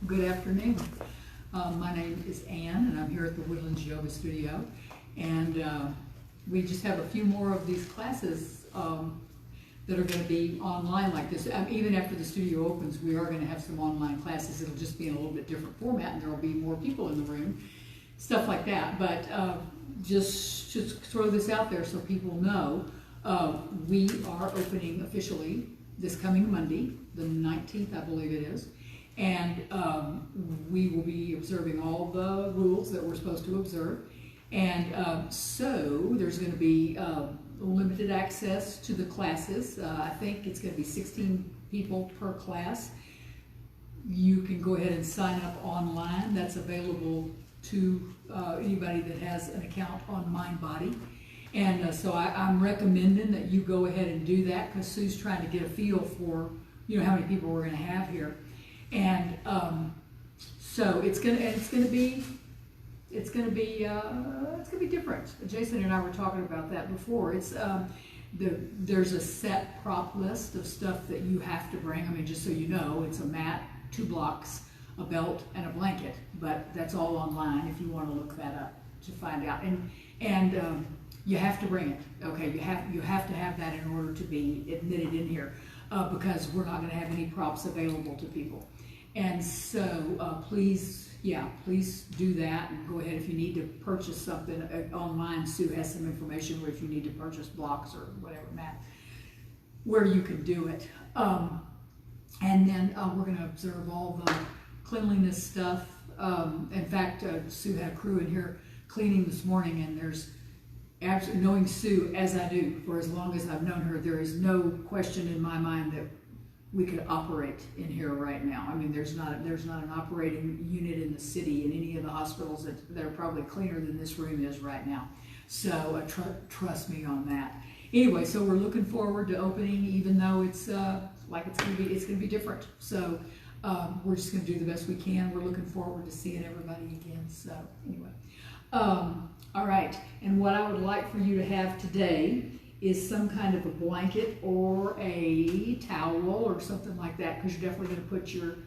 Good afternoon. My name is Ann, and I'm here at the Woodlands Yoga Studio. And we just have a few more of these classes that are going to be online like this. Even after the studio opens, we are going to have some online classes. It'll just be in a little bit different format, and there will be more people in the room, stuff like that. But just throw this out there so people know, we are opening officially this coming Monday, the 19th, I believe it is. And we will be observing all the rules that we're supposed to observe. And so there's going to be limited access to the classes. I think it's going to be 16 people per class. You can go ahead and sign up online. That's available to anybody that has an account on MindBody. And so I'm recommending that you go ahead and do that, because Sue's trying to get a feel for, how many people we're going to have here. And so it's gonna be different. Jason and I were talking about that before. There's a set prop list of stuff that you have to bring. I mean, just so you know, it's a mat, 2 blocks, a belt, and a blanket. But that's all online if you want to look that up to find out. And you have to bring it. Okay, you have to have that in order to be admitted in here, because we're not going to have any props available to people. And so please do that, and go ahead if you need to purchase something online. Sue has some information where if you need to purchase blocks or whatever, Matt, where you can do it. And then we're going to observe all the cleanliness stuff. In fact, Sue had a crew in here cleaning this morning, and there's absolutely, knowing Sue as I do for as long as I've known her, there is no question in my mind that we could operate in here right now. I mean, there's not an operating unit in the city in any of the hospitals that are probably cleaner than this room is right now. So trust me on that. Anyway, so we're looking forward to opening, even though it's it's gonna be different. So we're just gonna do the best we can. We're looking forward to seeing everybody again. So anyway, all right. And what I would like for you to have today is some kind of a blanket or a towel or something like that, because you're definitely going to put your,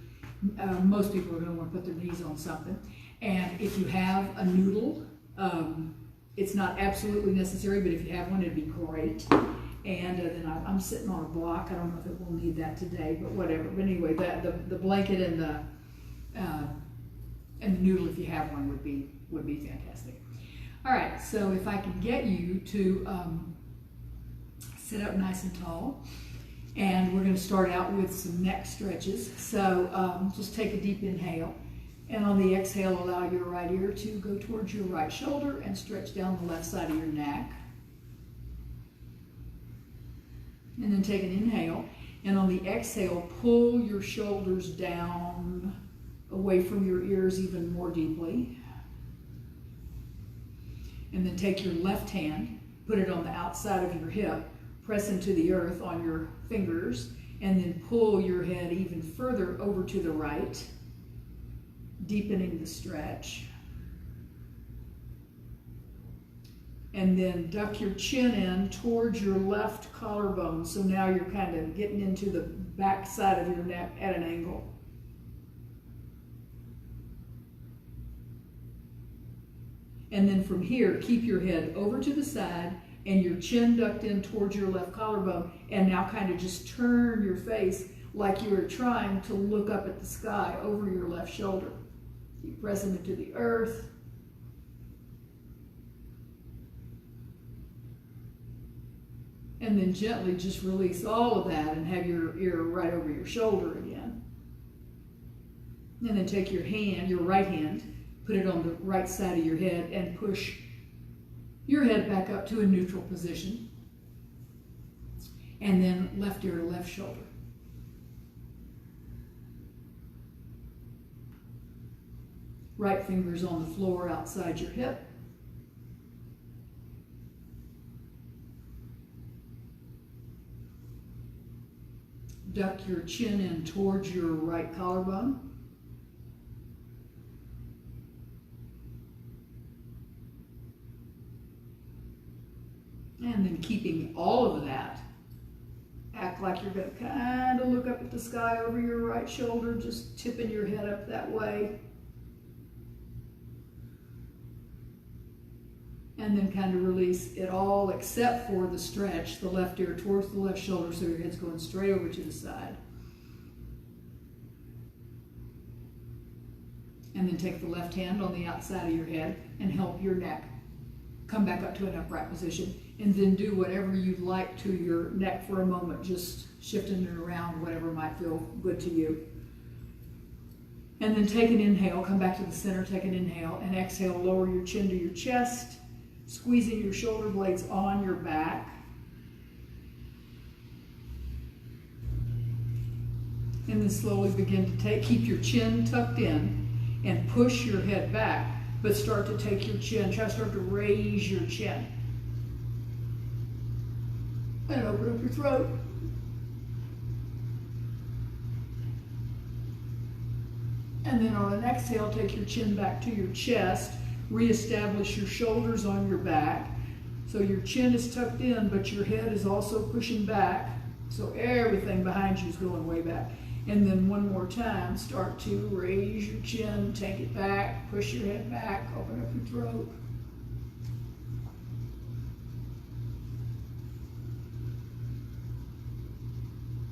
most people are going to want to put their knees on something. And if you have a noodle, it's not absolutely necessary, but if you have one, it'd be great. And then I'm sitting on a block. I don't know if it will need that today, but whatever. But anyway, the blanket and the noodle, if you have one, would be fantastic. All right, so if I can get you to sit up nice and tall, and we're going to start out with some neck stretches. So just take a deep inhale, and on the exhale, allow your right ear to go towards your right shoulder and stretch down the left side of your neck. And then take an inhale, and on the exhale, pull your shoulders down away from your ears even more deeply. And then take your left hand, put it on the outside of your hip, press into the earth on your fingers, and then pull your head even further over to the right, deepening the stretch. And then duck your chin in towards your left collarbone. So now you're kind of getting into the back side of your neck at an angle. And then from here, keep your head over to the side and your chin ducked in towards your left collarbone, and now kind of just turn your face like you are trying to look up at the sky over your left shoulder. Keep pressing into the earth. And then gently just release all of that and have your ear right over your shoulder again. And then take your hand, your right hand, put it on the right side of your head and push your head back up to a neutral position. And then left ear to left shoulder. Right fingers on the floor outside your hip. Duck your chin in towards your right collarbone. And then keeping all of that Act like you're going to kind of look up at the sky over your right shoulder, just tipping your head up that way. And then kind of release it all except for the stretch, the left ear towards the left shoulder, so your head's going straight over to the side. And then take the left hand on the outside of your head and help your neck come back up to an upright position. And then do whatever you'd like to your neck for a moment, just shifting it around, whatever might feel good to you. And then take an inhale, come back to the center, take an inhale, and exhale, lower your chin to your chest, squeezing your shoulder blades on your back. And then slowly begin to keep your chin tucked in and push your head back, but start to take your chin, try to start to raise your chin. And open up your throat. And then on an exhale, take your chin back to your chest, reestablish your shoulders on your back. So your chin is tucked in, but your head is also pushing back. So everything behind you is going way back. And then one more time, start to raise your chin, take it back, push your head back, open up your throat.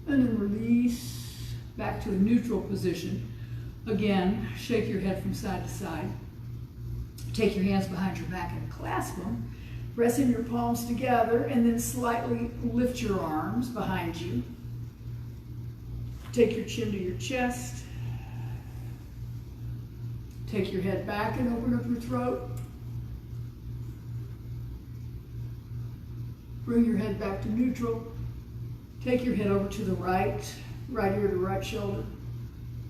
And then release back to a neutral position. Again, shake your head from side to side. Take your hands behind your back and clasp them. Pressing your palms together and then slightly lift your arms behind you. Take your chin to your chest. Take your head back and open up your throat. Bring your head back to neutral. Take your head over to the right ear to right shoulder.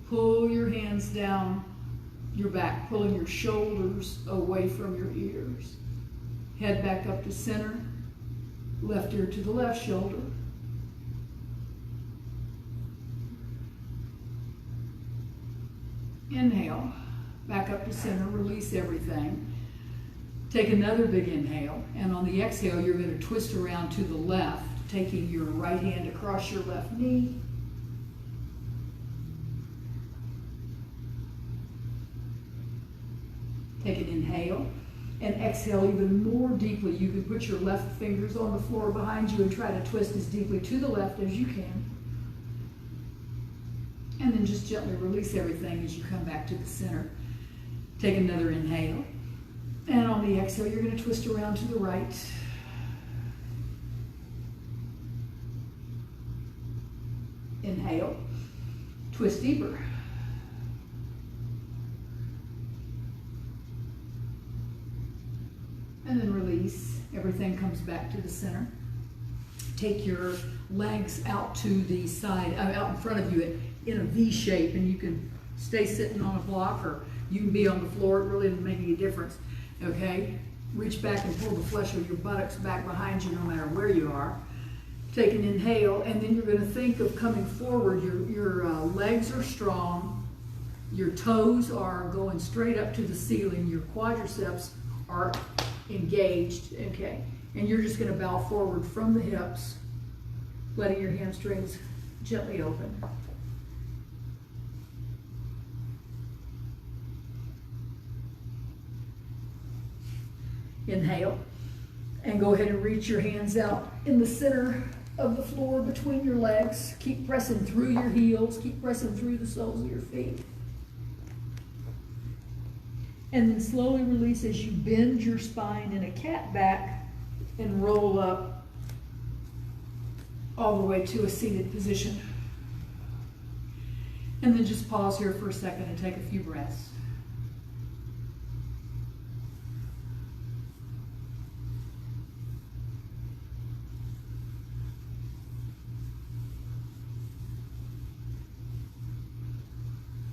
Pull your hands down your back, pulling your shoulders away from your ears. Head back up to center, left ear to the left shoulder. Inhale, back up to center, release everything. Take another big inhale, and on the exhale, you're going to twist around to the left, taking your right hand across your left knee. Take an inhale and exhale even more deeply. You can put your left fingers on the floor behind you and try to twist as deeply to the left as you can. And then just gently release everything as you come back to the center. Take another inhale. And on the exhale, you're going to twist around to the right. Inhale, twist deeper. And then release. Everything comes back to the center. Take your legs out to the side, out in front of you in a V shape, and you can stay sitting on a block or you can be on the floor. It really doesn't make any difference. Okay? Reach back and pull the flesh of your buttocks back behind you no matter where you are. Take an inhale, and then you're going to think of coming forward. Your legs are strong. Your toes are going straight up to the ceiling. Your quadriceps are engaged. Okay? And you're just going to bow forward from the hips, letting your hamstrings gently open. Inhale, and go ahead and reach your hands out in the center of the floor between your legs. Keep pressing through your heels, keep pressing through the soles of your feet. And then slowly release as you bend your spine in a cat back and roll up all the way to a seated position. And then just pause here for a second and take a few breaths.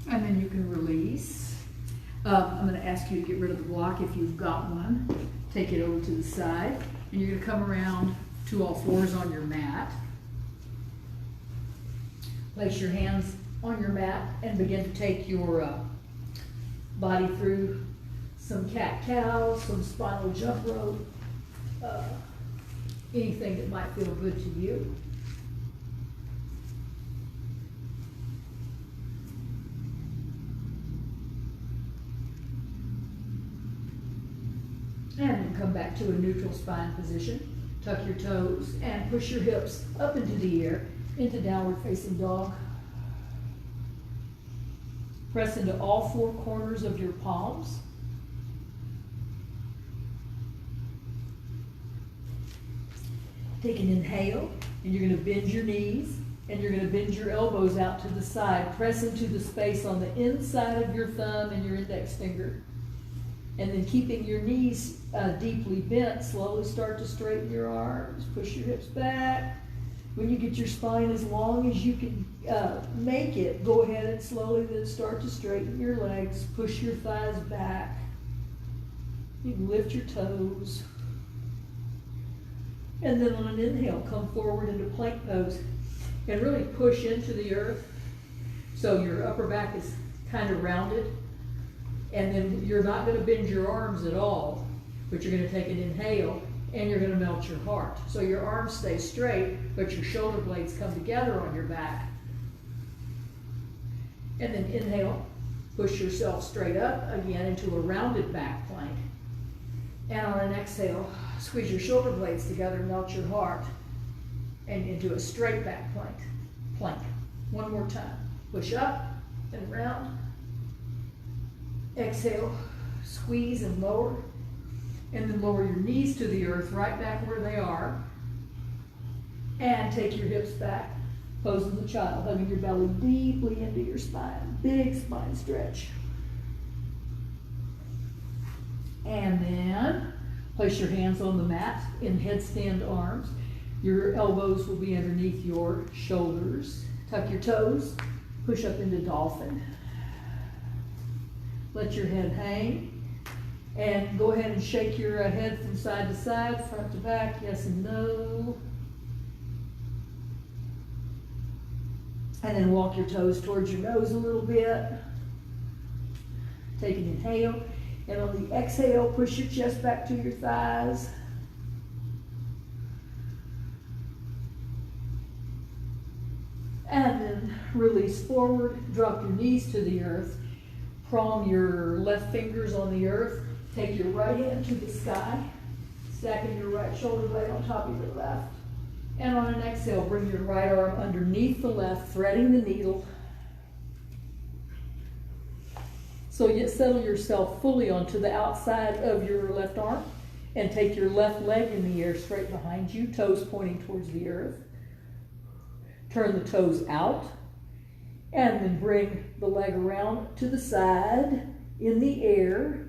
And then you can release. I'm going to ask you to get rid of the block if you've got one. Take it over to the side. And you're going to come around to all fours on your mat. Place your hands on your mat and begin to take your body through some cat-cow, some spinal jump rope, anything that might feel good to you. And then come back to a neutral spine position. Tuck your toes and push your hips up into the air, into downward facing dog. Press into all four corners of your palms. Take an inhale, and you're going to bend your knees, and you're going to bend your elbows out to the side. Press into the space on the inside of your thumb and your index finger. And then keeping your knees deeply bent, slowly start to straighten your arms. Push your hips back. When you get your spine as long as you can make it, go ahead and slowly then start to straighten your legs. Push your thighs back. You can lift your toes. And then on an inhale, come forward into plank pose. And really push into the earth. So your upper back is kind of rounded. And then you're not going to bend your arms at all, but you're going to take an inhale and you're going to melt your heart. So your arms stay straight, but your shoulder blades come together on your back. And then inhale, push yourself straight up again into a rounded back plank. And on an exhale, squeeze your shoulder blades together, melt your heart, and into a straight back plank. One more time. Push up and round. Exhale, squeeze and lower, and then lower your knees to the earth, right back where they are, and take your hips back, posing the child, hugging your belly deeply into your spine, big spine stretch. And then place your hands on the mat in headstand arms. Your elbows will be underneath your shoulders. Tuck your toes, push up into dolphin. Let your head hang, and go ahead and shake your head from side to side, front to back, yes and no. And then walk your toes towards your nose a little bit. Take an inhale, and on the exhale, push your chest back to your thighs. And then release forward, drop your knees to the earth. Prong your left fingers on the earth. Take your right hand to the sky, stacking your right shoulder blade on top of your left. And on an exhale, bring your right arm underneath the left, threading the needle. So you settle yourself fully onto the outside of your left arm, and take your left leg in the air straight behind you, toes pointing towards the earth. Turn the toes out. And then bring the leg around to the side in the air.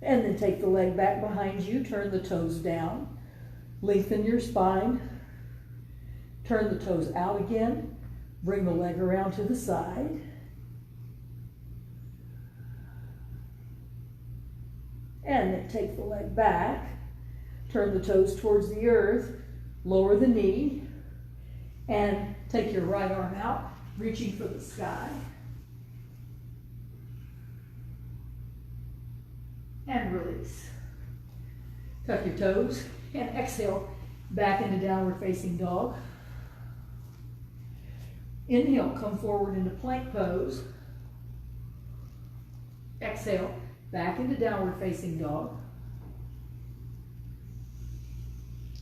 And then take the leg back behind you, turn the toes down, lengthen your spine, turn the toes out again, bring the leg around to the side. And then take the leg back, turn the toes towards the earth, lower the knee, and take your right arm out, reaching for the sky. And release. Tuck your toes and exhale back into downward facing dog. Inhale, come forward into plank pose. Exhale, back into downward facing dog.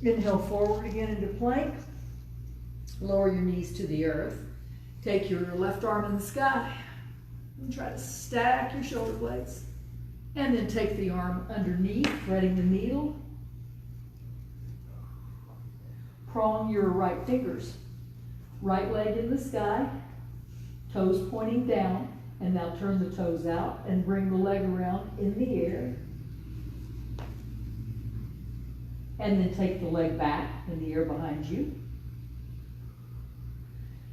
Inhale forward again into plank. Lower your knees to the earth. Take your left arm in the sky and try to stack your shoulder blades. And then take the arm underneath, threading the needle. Prong your right fingers. Right leg in the sky, toes pointing down, and now turn the toes out and bring the leg around in the air. And then take the leg back in the air behind you.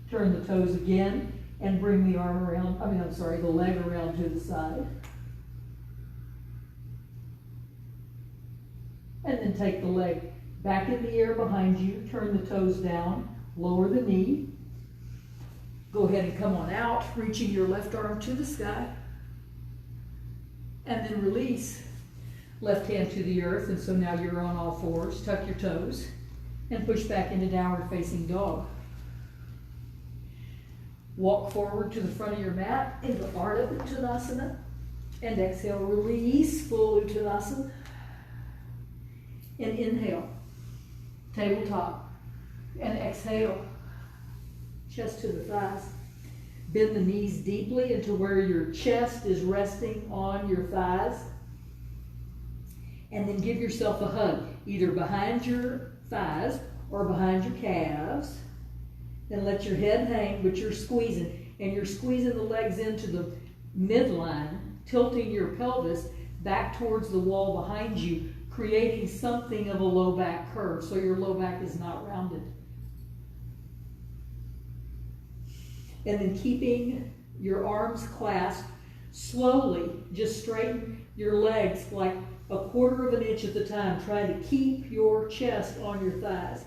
Turn the toes again and bring the arm around, the leg around to the side. And then take the leg back in the air behind you, turn the toes down, lower the knee. Go ahead and come on out, reaching your left arm to the sky. And then release. Left hand to the earth, and so now you're on all fours. Tuck your toes and push back into downward facing dog. Walk forward to the front of your mat into Ardha Uttanasana. And exhale, release, full Uttanasana. And inhale, tabletop. And exhale, chest to the thighs. Bend the knees deeply into where your chest is resting on your thighs. And then give yourself a hug, either behind your thighs or behind your calves. Then let your head hang, but you're squeezing. And you're squeezing the legs into the midline, tilting your pelvis back towards the wall behind you, creating something of a low back curve, so your low back is not rounded. And then keeping your arms clasped, slowly just straighten your legs like a quarter of an inch at the time, trying to keep your chest on your thighs.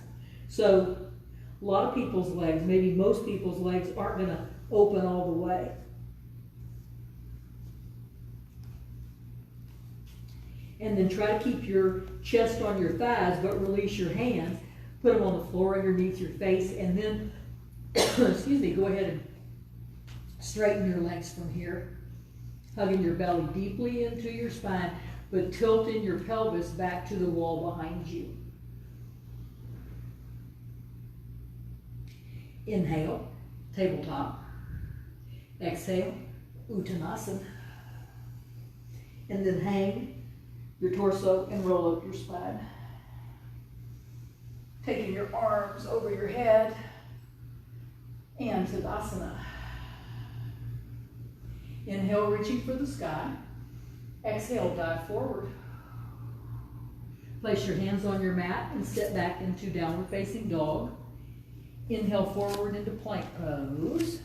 So a lot of people's legs, maybe most people's legs, aren't going to open all the way. And then try to keep your chest on your thighs, but release your hands. Put them on the floor underneath your face, and then, excuse me, go ahead and straighten your legs from here. Hugging your belly deeply into your spine, but tilting your pelvis back to the wall behind you. Inhale, tabletop. Exhale, Uttanasana. And then hang your torso and roll up your spine. Taking your arms over your head and Tadasana. Inhale, reaching for the sky. Exhale, dive forward. Place your hands on your mat and sit back into downward facing dog. Inhale forward into plank pose.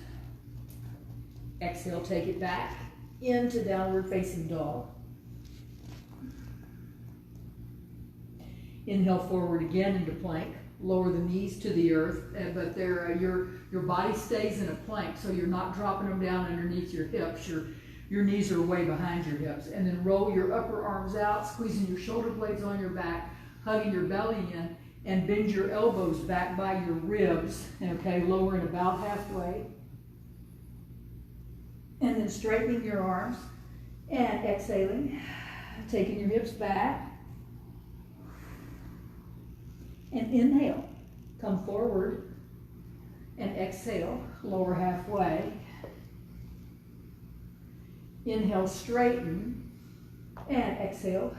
Exhale, take it back into downward facing dog. Inhale forward again into plank. Lower the knees to the earth, but your body stays in a plank, so you're not dropping them down underneath your hips. Your knees are way behind your hips. And then roll your upper arms out, squeezing your shoulder blades on your back, hugging your belly in, and bend your elbows back by your ribs. Okay, lowering about halfway. And then straightening your arms and exhaling, taking your hips back. And inhale, come forward, and exhale, lower halfway. Inhale, straighten, and exhale,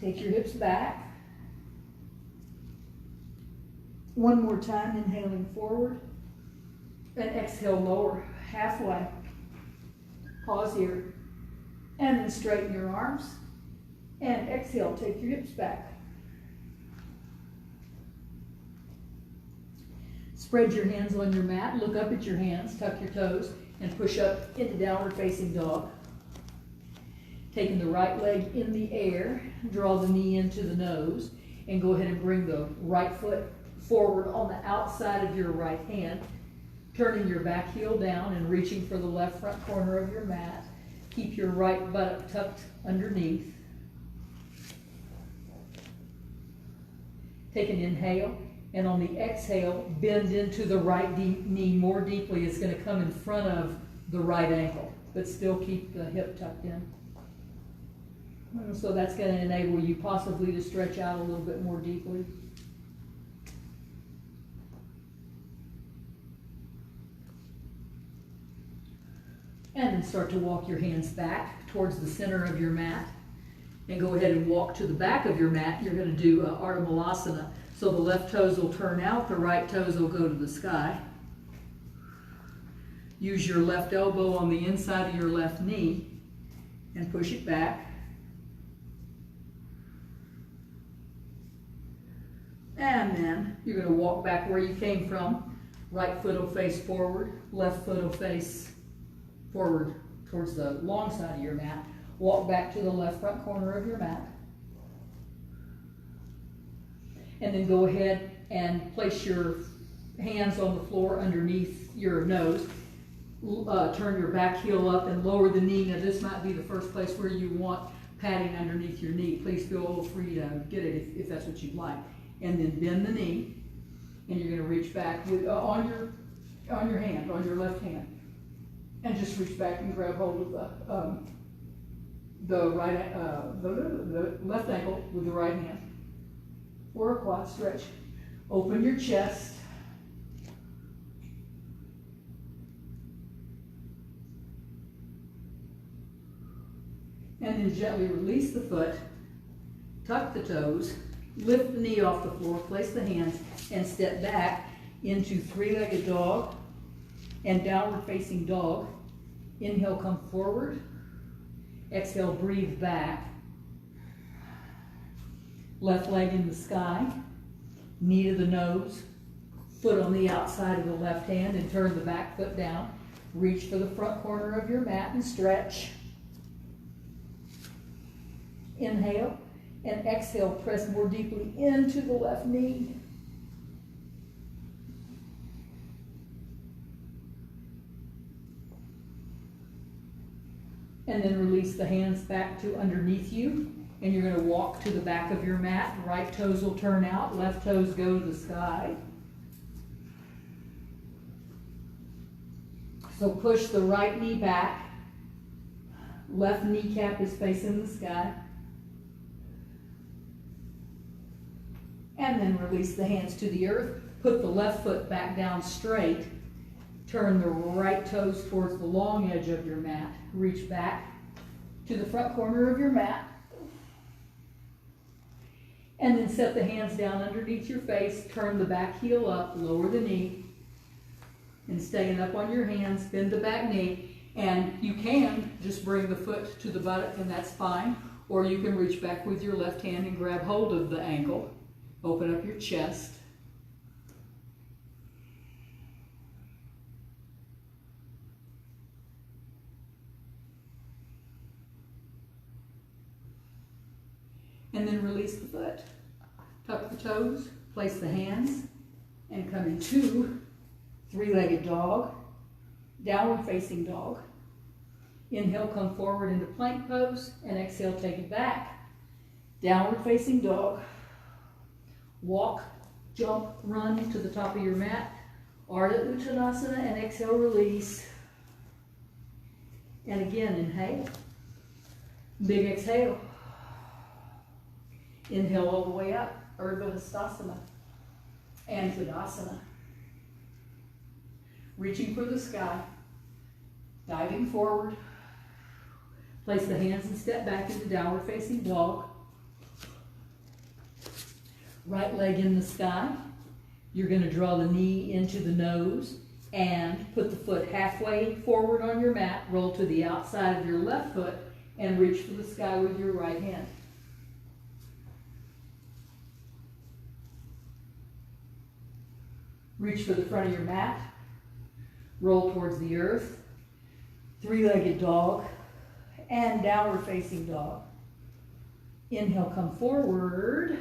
take your hips back. One more time, inhaling forward, and exhale, lower halfway. Pause here, and then straighten your arms, and exhale, take your hips back. Spread your hands on your mat, look up at your hands, tuck your toes, and push up into downward facing dog. Taking the right leg in the air, draw the knee into the nose, and go ahead and bring the right foot forward on the outside of your right hand, turning your back heel down and reaching for the left front corner of your mat. Keep your right buttock tucked underneath. Take an inhale. And on the exhale, bend into the right knee more deeply. It's going to come in front of the right ankle, but still keep the hip tucked in. So that's going to enable you possibly to stretch out a little bit more deeply. And then start to walk your hands back towards the center of your mat. And go ahead and walk to the back of your mat. You're going to do Ardha Malasana. So the left toes will turn out, the right toes will go to the sky. Use your left elbow on the inside of your left knee and push it back. And then you're going to walk back where you came from. Right foot will face forward, left foot will face forward towards the long side of your mat. Walk back to the left front corner of your mat. And then go ahead and place your hands on the floor underneath your nose. Turn your back heel up and lower the knee. Now this might be the first place where you want padding underneath your knee. Please feel free to get it if that's what you'd like. And then bend the knee, and you're going to reach back with, on your hand, on your left hand. And just reach back and grab hold of the left ankle with the right hand. Or a quad stretch. Open your chest. And then gently release the foot, tuck the toes, lift the knee off the floor, place the hands, and step back into three-legged dog and downward facing dog. Inhale, come forward. Exhale, breathe back. Left leg in the sky, knee to the nose, foot on the outside of the left hand, and turn the back foot down. Reach for the front corner of your mat and stretch. Inhale, and exhale, press more deeply into the left knee. And then release the hands back to underneath you, and you're going to walk to the back of your mat. Right toes will turn out, left toes go to the sky. So push the right knee back, left kneecap is facing the sky. And then release the hands to the earth. Put the left foot back down straight. Turn the right toes towards the long edge of your mat. Reach back to the front corner of your mat. And then set the hands down underneath your face. Turn the back heel up, lower the knee. And staying up on your hands, bend the back knee. And you can just bring the foot to the buttock, and that's fine. Or you can reach back with your left hand and grab hold of the ankle. Open up your chest. And then release the foot. Tuck the toes, place the hands, and come into three-legged dog, downward facing dog. Inhale, come forward into plank pose, and exhale, take it back. Downward facing dog. Walk, jump, run to the top of your mat. Ardha Uttanasana, and exhale, release. And again, inhale. Big exhale. Inhale all the way up, Urdhva Hastasana and Tadasana. Reaching for the sky, diving forward. Place the hands and step back into downward facing dog. Right leg in the sky. You're going to draw the knee into the nose and put the foot halfway forward on your mat. Roll to the outside of your left foot and reach for the sky with your right hand. Reach for the front of your mat. Roll towards the earth. Three-legged dog and downward facing dog. Inhale, come forward.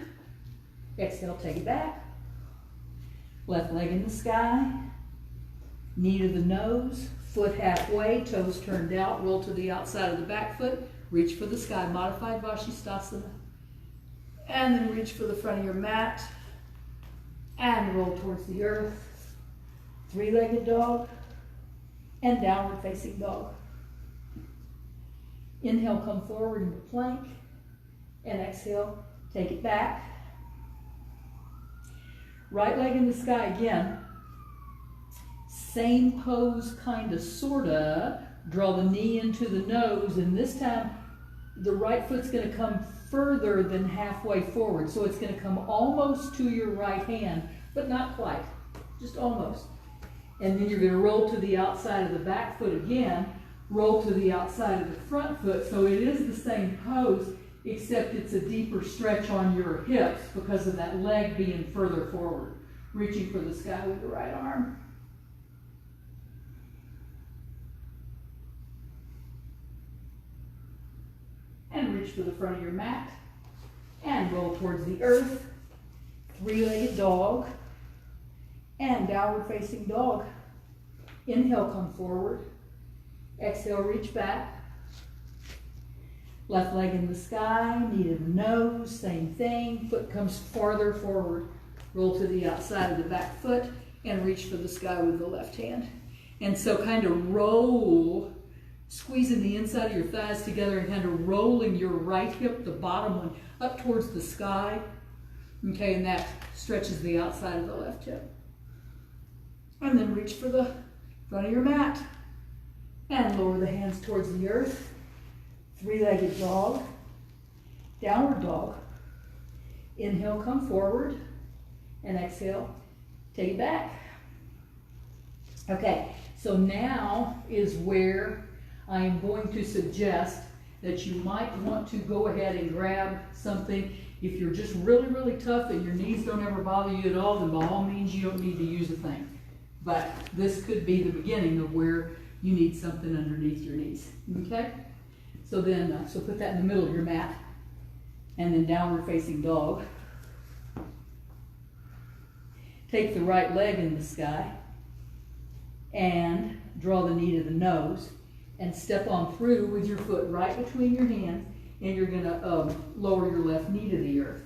Exhale, take it back. Left leg in the sky. Knee to the nose. Foot halfway, toes turned out. Roll to the outside of the back foot. Reach for the sky, modified Vashisthasana. And then reach for the front of your mat. And roll towards the earth. Three-legged dog and downward facing dog. Inhale, come forward into plank. And exhale, take it back. Right leg in the sky again. Same pose, kind of, sort of. Draw the knee into the nose, and this time the right foot's going to come further than halfway forward. So it's going to come almost to your right hand, but not quite, just almost. And then you're going to roll to the outside of the back foot again, roll to the outside of the front foot. So it is the same pose, except it's a deeper stretch on your hips because of that leg being further forward. Reaching for the sky with the right arm. And reach for the front of your mat. And roll towards the earth. Three-legged dog. And downward facing dog. Inhale, come forward. Exhale, reach back. Left leg in the sky, knee to the nose, same thing. Foot comes farther forward. Roll to the outside of the back foot and reach for the sky with the left hand. And so kind of roll, squeezing the inside of your thighs together and kind of rolling your right hip, the bottom one, up towards the sky. Okay, and that stretches the outside of the left hip. And then reach for the front of your mat. And lower the hands towards the earth. Three-legged dog. Downward dog. Inhale, come forward. And exhale, take it back. Okay, so now is where I am going to suggest that you might want to go ahead and grab something. If you're just really, really tough and your knees don't ever bother you at all, then by all means you don't need to use a thing. But this could be the beginning of where you need something underneath your knees, okay? So then, so put that in the middle of your mat, and then downward facing dog. Take the right leg in the sky, and draw the knee to the nose, and step on through with your foot right between your hands, and you're gonna lower your left knee to the earth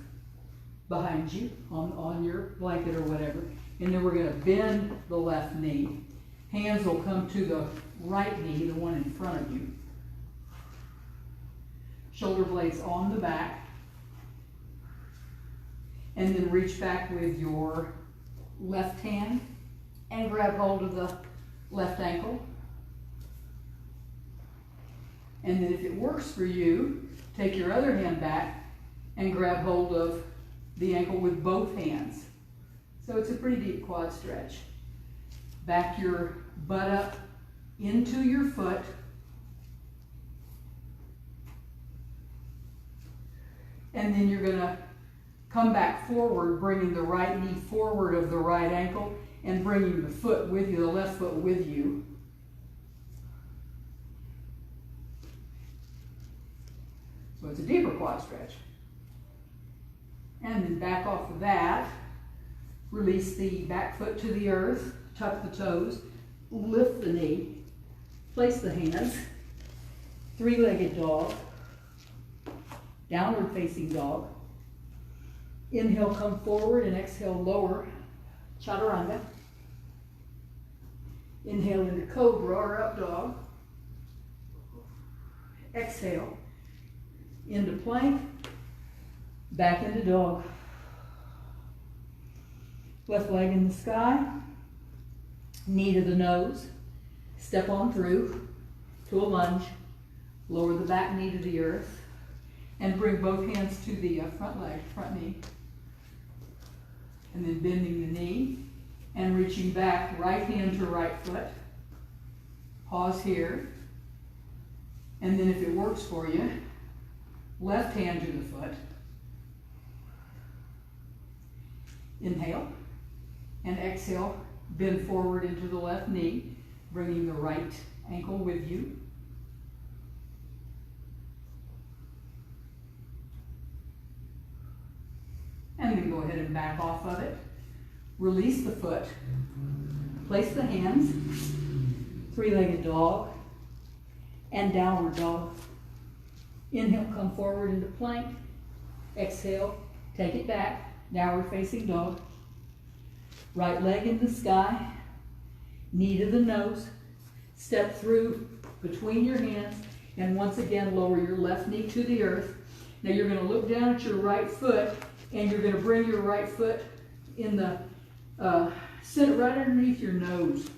behind you on your blanket or whatever. And then we're gonna bend the left knee. Hands will come to the right knee, the one in front of you. Shoulder blades on the back. And then reach back with your left hand and grab hold of the left ankle. And then if it works for you, take your other hand back and grab hold of the ankle with both hands. So it's a pretty deep quad stretch. Back your butt up into your foot. And then you're gonna come back forward, bringing the right knee forward of the right ankle and bringing the foot with you, the left foot with you. So it's a deeper quad stretch. And then back off of that, release the back foot to the earth, tuck the toes, lift the knee, place the hands, three-legged dog, downward facing dog. Inhale, come forward, and exhale, lower, chaturanga. Inhale into cobra or up dog. Exhale into plank, back into dog. Left leg in the sky, knee to the nose, step on through to a lunge, lower the back knee to the earth, and bring both hands to the front leg, front knee. And then bending the knee and reaching back, right hand to right foot. Pause here. And then if it works for you, left hand to the foot. Inhale and exhale, bend forward into the left knee, bringing the right ankle with you. And then go ahead and back off of it. Release the foot. Place the hands, three-legged dog, and downward dog. Inhale, come forward into plank. Exhale, take it back, downward facing dog. Right leg in the sky, knee to the nose, step through between your hands, and once again lower your left knee to the earth. Now you're going to look down at your right foot, and you're going to bring your right foot in the center, right underneath your nose.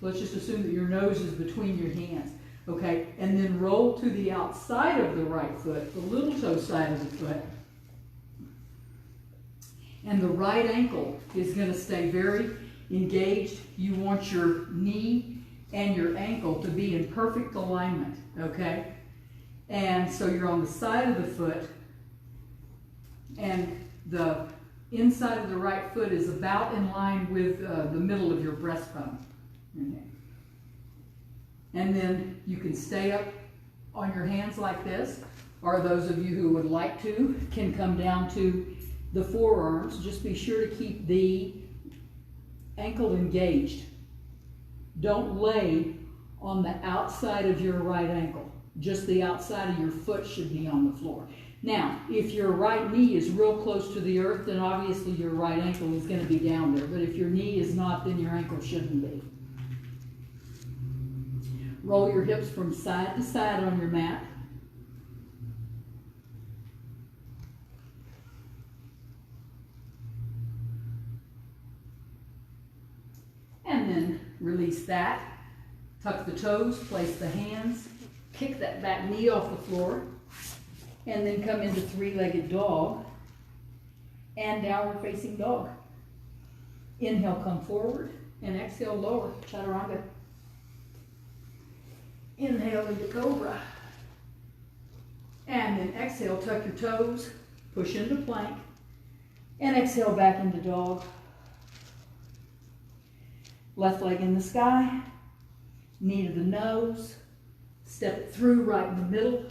Let's just assume that your nose is between your hands. Okay, and then roll to the outside of the right foot, the little toe side of the foot. And the right ankle is going to stay very engaged. You want your knee and your ankle to be in perfect alignment, okay? And so you're on the side of the foot, and the inside of the right foot is about in line with the middle of your breastbone. Okay. And then you can stay up on your hands like this, or those of you who would like to can come down to the forearms. Just be sure to keep the ankle engaged. Don't lay on the outside of your right ankle. Just the outside of your foot should be on the floor. Now, if your right knee is real close to the earth, then obviously your right ankle is going to be down there. But if your knee is not, then your ankle shouldn't be. Roll your hips from side to side on your mat. And then release that. Tuck the toes, place the hands, kick that back knee off the floor, and then come into three-legged dog and downward facing dog. Inhale, come forward, and exhale, lower, chaturanga. Inhale into cobra. And then exhale, tuck your toes, push into plank, and exhale back into dog. Left leg in the sky, knee to the nose, step it through right in the middle,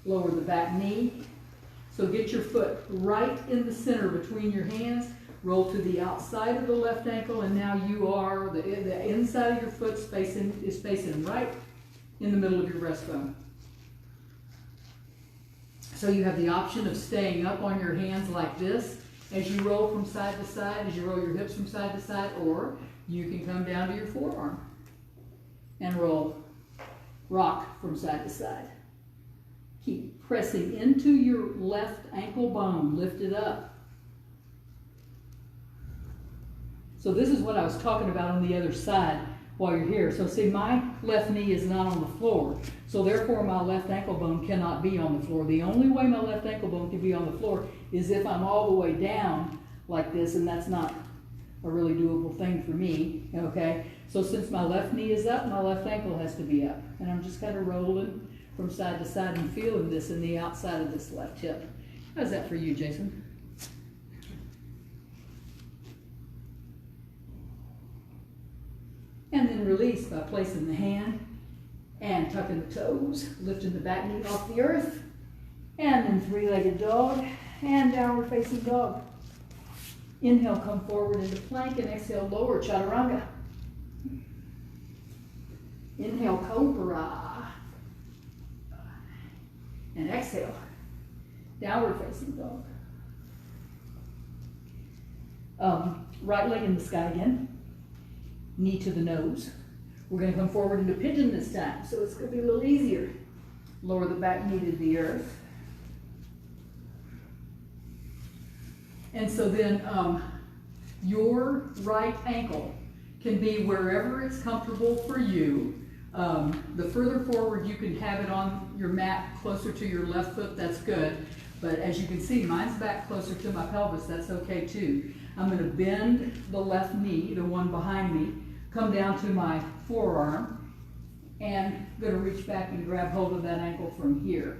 lower the back knee. So get your foot right in the center between your hands, roll to the outside of the left ankle, and now you are, the inside of your foot is facing right in the middle of your breastbone. So you have the option of staying up on your hands like this as you roll from side to side, as you roll your hips from side to side, or you can come down to your forearm and roll, rock from side to side. Keep pressing into your left ankle bone, lift it up. So this is what I was talking about on the other side while you're here. So see, my left knee is not on the floor, so therefore my left ankle bone cannot be on the floor. The only way my left ankle bone can be on the floor is if I'm all the way down like this, and that's not a really doable thing for me, okay? So since my left knee is up, my left ankle has to be up. And I'm just kind of rolling from side to side and feeling this in the outside of this left hip. How's that for you, Jason? And then release by placing the hand and tucking the toes, lifting the back knee off the earth, and then three-legged dog and downward facing dog. Inhale, come forward into plank, and exhale, lower, chaturanga. Inhale, cobra. And exhale, downward facing dog. Right leg in the sky again. Knee to the nose. We're going to come forward into pigeon this time, so it's going to be a little easier. Lower the back knee to the earth. And so then your right ankle can be wherever it's comfortable for you. The further forward you can have it on your mat closer to your left foot, that's good. But as you can see, mine's back closer to my pelvis, that's okay too. I'm going to bend the left knee, the one behind me, come down to my forearm, and going to reach back and grab hold of that ankle from here.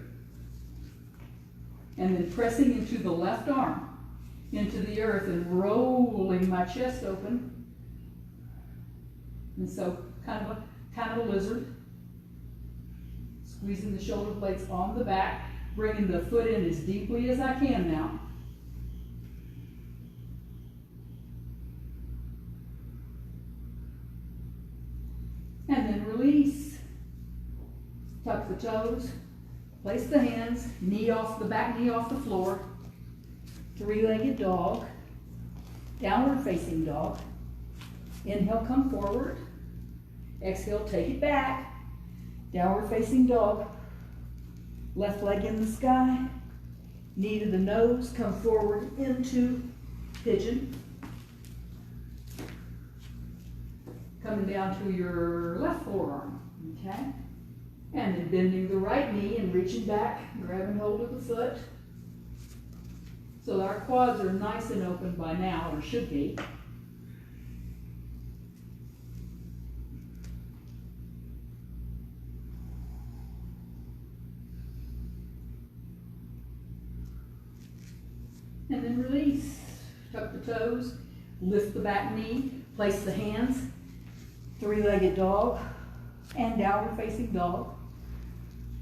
And then pressing into the left arm, into the earth, and rolling my chest open. And so kind of a lizard. Squeezing the shoulder blades on the back, bringing the foot in as deeply as I can now. And then release. Tuck the toes, place the hands, the back knee off the floor. Three-legged dog, downward facing dog. Inhale, come forward. Exhale, take it back. Downward facing dog. Left leg in the sky. Knee to the nose, come forward into pigeon. Coming down to your left forearm, okay? And then bending the right knee and reaching back, grabbing hold of the foot. So our quads are nice and open by now, or should be. And then release. Tuck the toes, lift the back knee, place the hands, three-legged dog, and downward facing dog.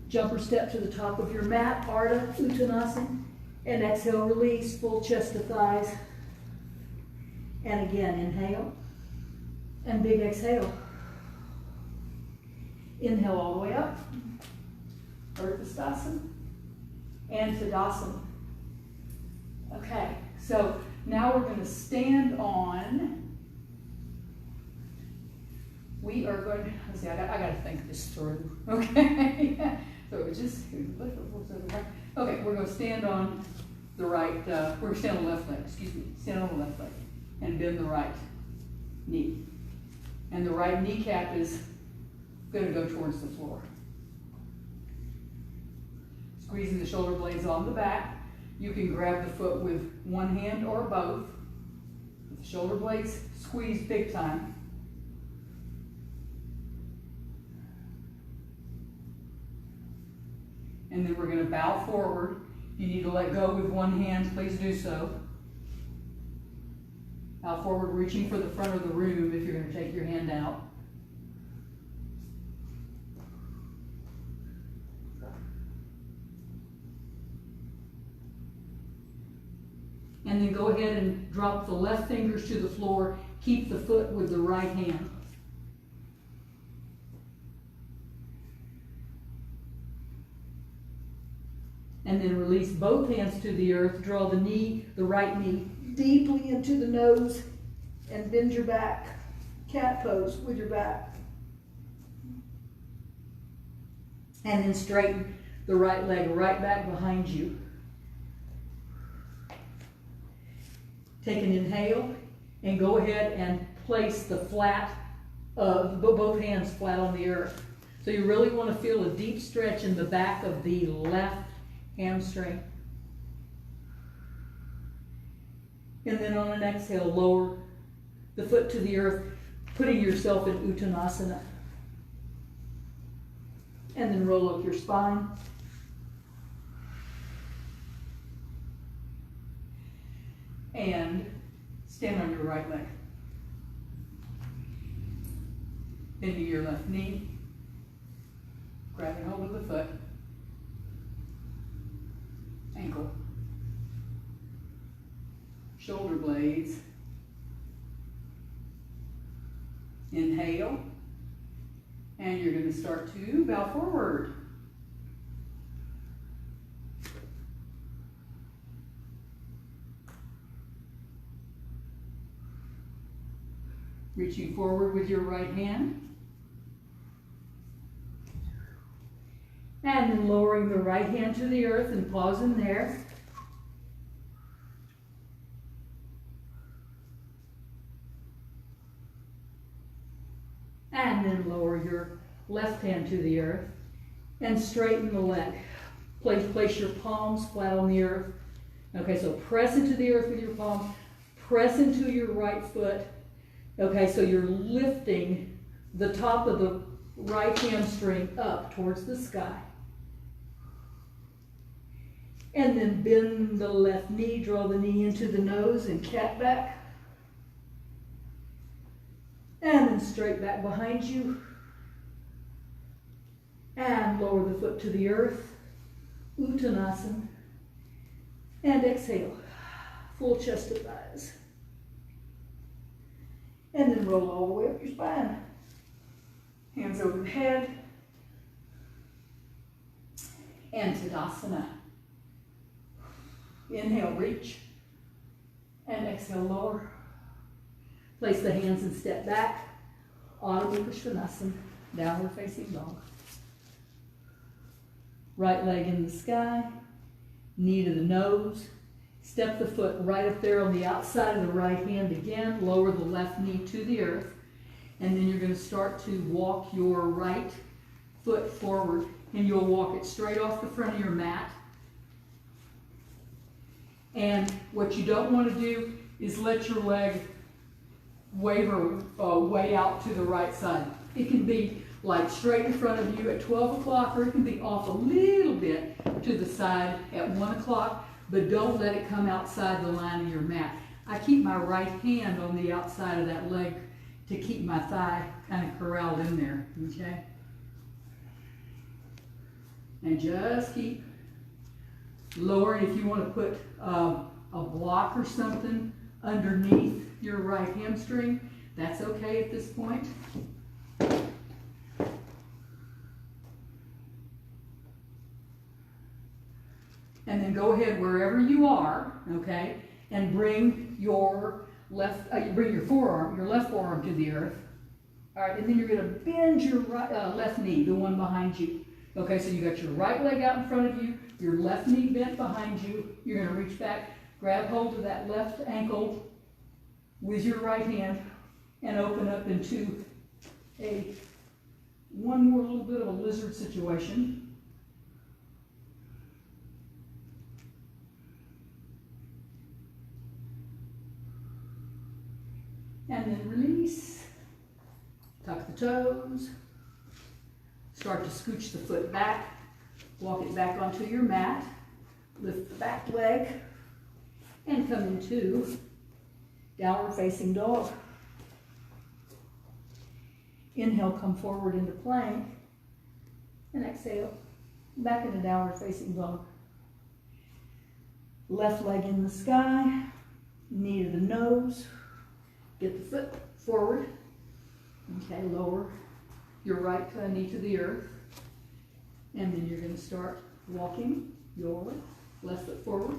Jumper step to the top of your mat, Ardha Uttanasana. And exhale, release, full chest to thighs. And again, inhale. And big exhale. Inhale all the way up. Urdhva and Tadasana. Okay, so now we're going to stand on we are going to, let's see, I got to think this through, okay? So just, okay, we're going to stand on the right, we're going to stand on the left leg, excuse me, stand on the left leg and bend the right knee. And the right kneecap is going to go towards the floor. Squeezing the shoulder blades on the back. You can grab the foot with one hand or both. The shoulder blades squeeze big time. And then we're going to bow forward. If you need to let go with one hand, please do so. Bow forward, reaching for the front of the room if you're going to take your hand out. And then go ahead and drop the left fingers to the floor. Keep the foot with the right hand. And then release both hands to the earth. Draw the knee, the right knee, deeply into the nose and bend your back. Cat pose with your back. And then straighten the right leg right back behind you. Take an inhale and go ahead and place the flat, both hands flat on the earth. So you really want to feel a deep stretch in the back of the left hamstring. And then on an exhale, lower the foot to the earth, putting yourself in Uttanasana. And then roll up your spine. And stand on your right leg. Bending your left knee. Grabbing hold of the foot. Ankle. Shoulder blades. Inhale. And you're going to start to bow forward. Reaching forward with your right hand. And then lowering the right hand to the earth and pausing there. And then lower your left hand to the earth and straighten the leg. Place your palms flat on the earth. Okay, so press into the earth with your palms. Press into your right foot. Okay, so you're lifting the top of the right hamstring up towards the sky. And then bend the left knee, draw the knee into the nose and cat back. And then straight back behind you. And lower the foot to the earth, Uttanasana. And exhale, full chest of thighs. And then roll all the way up your spine. Hands over the head. And Tadasana. Inhale, reach. And exhale, lower. Place the hands and step back. Adho Mukha Svanasana, downward facing dog. Right leg in the sky. Knee to the nose. Step the foot right up there on the outside of the right hand again. Lower the left knee to the earth. And then you're going to start to walk your right foot forward. And you'll walk it straight off the front of your mat. And what you don't want to do is let your leg waver way out to the right side. It can be like straight in front of you at 12 o'clock, or it can be off a little bit to the side at 1 o'clock. But don't let it come outside the line of your mat. I keep my right hand on the outside of that leg to keep my thigh kind of corralled in there, okay? And just keep lowering. If you want to put a block or something underneath your right hamstring, that's okay at this point. And then go ahead wherever you are, okay, and bring your left forearm, your left forearm to the earth. All right, and then you're gonna bend your left knee, the one behind you. Okay, so you got your right leg out in front of you, your left knee bent behind you. You're gonna reach back, grab hold of that left ankle with your right hand and open up into one more little bit of a lizard situation. And then release, tuck the toes, start to scooch the foot back, walk it back onto your mat, lift the back leg, and come into downward facing dog. Inhale, come forward into plank, and exhale, back into downward facing dog. Left leg in the sky, knee to the nose, get the foot forward. Okay, lower your right knee to the earth. And then you're going to start walking your left foot forward.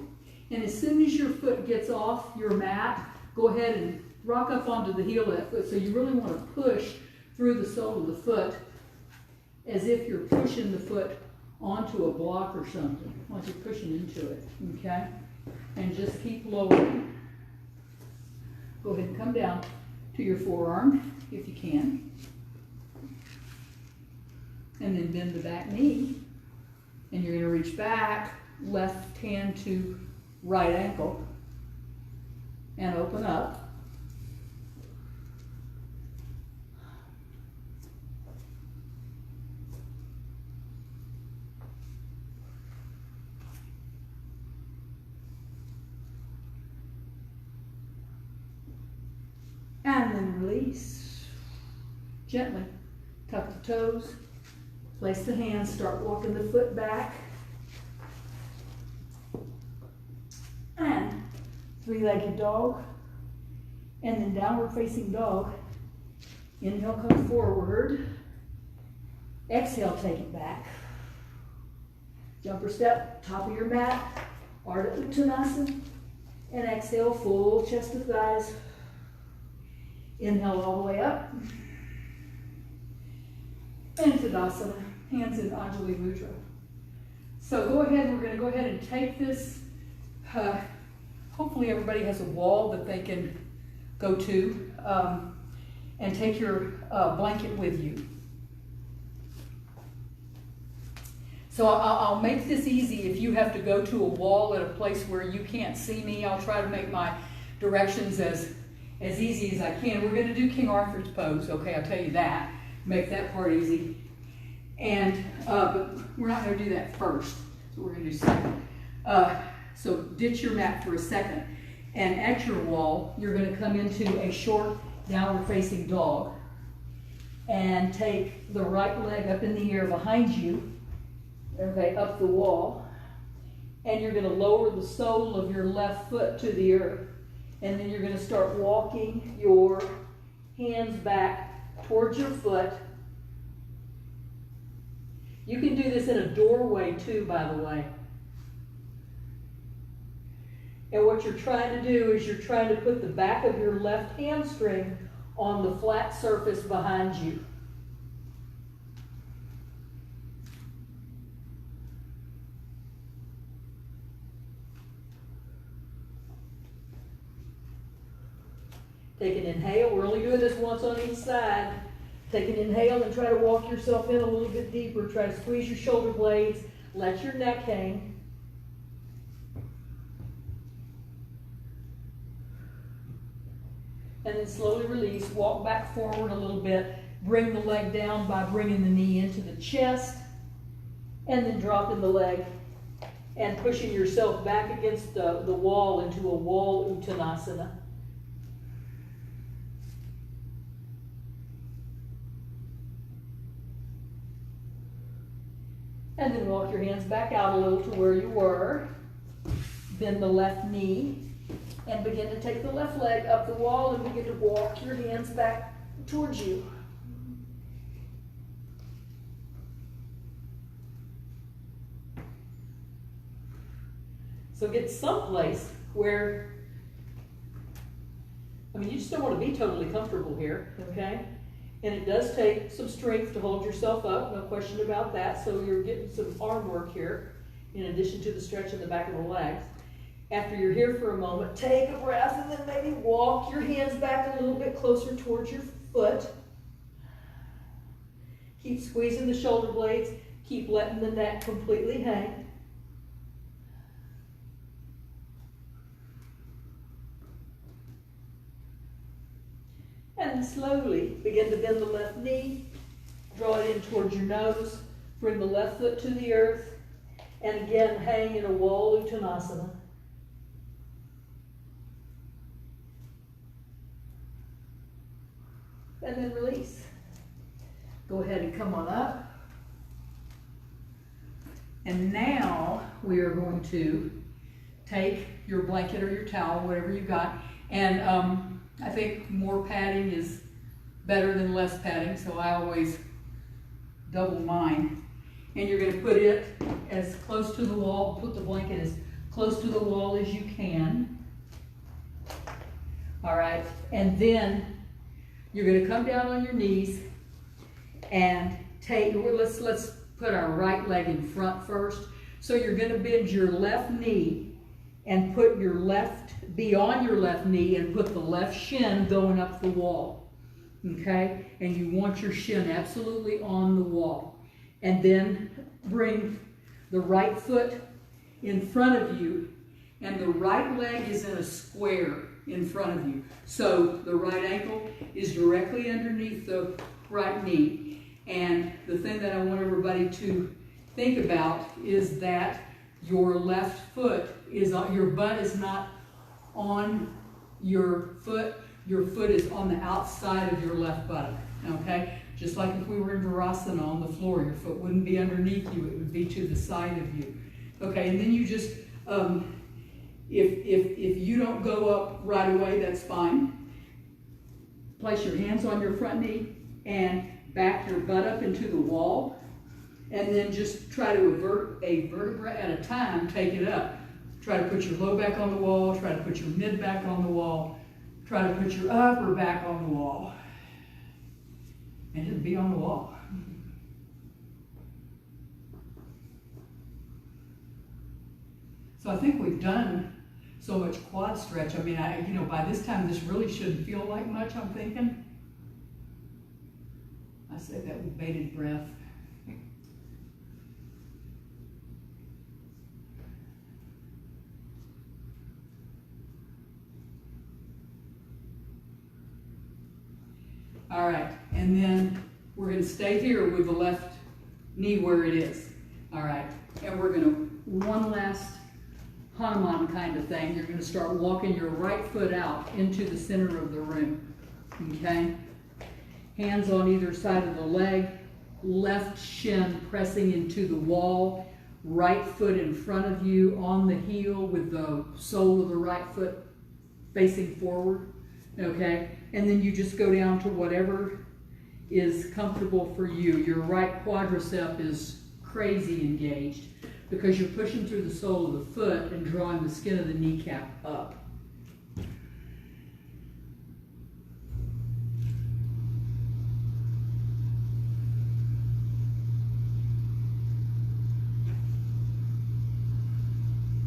And as soon as your foot gets off your mat, go ahead and rock up onto the heel of that foot. So you really want to push through the sole of the foot as if you're pushing the foot onto a block or something, like you're pushing into it, okay? And just keep lowering. Go ahead and come down to your forearm if you can. And then bend the back knee. And you're going to reach back, left hand to right ankle. And open up. And then release. Gently tuck the toes, place the hands, start walking the foot back. And three-legged dog. And then downward facing dog. Inhale, come forward. Exhale, take it back. Jumper step, top of your mat, Ardha Uttanasana. And exhale, full chest of thighs. Inhale all the way up. And Tadasana, hands in Anjali Mudra. So go ahead, we're going to go ahead and take this. Hopefully everybody has a wall that they can go to, and take your blanket with you. So I'll make this easy. If you have to go to a wall at a place where you can't see me, I'll try to make my directions as easy as I can. We're going to do King Arthur's pose, okay? I'll tell you that. Make that part easy. And but we're not going to do that first. So we're going to do second. So ditch your mat for a second. And at your wall, you're going to come into a short downward facing dog. And take the right leg up in the air behind you. Okay, up the wall. And you're going to lower the sole of your left foot to the earth. And then you're going to start walking your hands back towards your foot. You can do this in a doorway too, by the way. And what you're trying to do is you're trying to put the back of your left hamstring on the flat surface behind you. Take an inhale. We're only doing this once on each side. Take an inhale and try to walk yourself in a little bit deeper. Try to squeeze your shoulder blades. Let your neck hang. And then slowly release. Walk back forward a little bit. Bring the leg down by bringing the knee into the chest. And then dropping the leg and pushing yourself back against the wall into a wall Uttanasana. And then walk your hands back out a little to where you were. Bend the left knee and begin to take the left leg up the wall and begin to walk your hands back towards you. So get someplace where, I mean, you just don't want to be totally comfortable here, okay? And it does take some strength to hold yourself up, no question about that. So you're getting some arm work here, in addition to the stretch in the back of the legs. After you're here for a moment, take a breath and then maybe walk your hands back a little bit closer towards your foot. Keep squeezing the shoulder blades. Keep letting the neck completely hang. And slowly begin to bend the left knee. Draw it in towards your nose. Bring the left foot to the earth. And again, hang in a wall uttanasana. And then release. Go ahead and come on up. And now we are going to take your blanket or your towel, whatever you got, and I think more padding is better than less padding, so I always double mine. And you're going to put it as close to the wall, put the blanket as close to the wall as you can. All right, and then you're going to come down on your knees and take, let's put our right leg in front first. So you're going to bend your left knee and put your left, be on your left knee and put the left shin going up the wall. Okay? And you want your shin absolutely on the wall. And then bring the right foot in front of you, and the right leg is in a square in front of you. So the right ankle is directly underneath the right knee. And the thing that I want everybody to think about is that your left foot is on, your butt is not on your foot is on the outside of your left buttock, okay? Just like if we were in Virasana on the floor, your foot wouldn't be underneath you, it would be to the side of you. Okay, and then you just, if you don't go up right away, that's fine. Place your hands on your front knee and back your butt up into the wall, and then just try to avert a vertebra at a time, take it up. Try to put your low back on the wall, try to put your mid back on the wall, try to put your upper back on the wall, and just be on the wall. So I think we've done so much quad stretch. I mean, by this time this really shouldn't feel like much, I'm thinking. I say that with bated breath. All right, and then we're going to stay here with the left knee where it is. All right, and we're going to, one last Hanuman kind of thing. You're going to start walking your right foot out into the center of the room, okay? Hands on either side of the leg, left shin pressing into the wall, right foot in front of you on the heel with the sole of the right foot facing forward, okay? And then you just go down to whatever is comfortable for you. Your right quadricep is crazy engaged because you're pushing through the sole of the foot and drawing the skin of the kneecap up.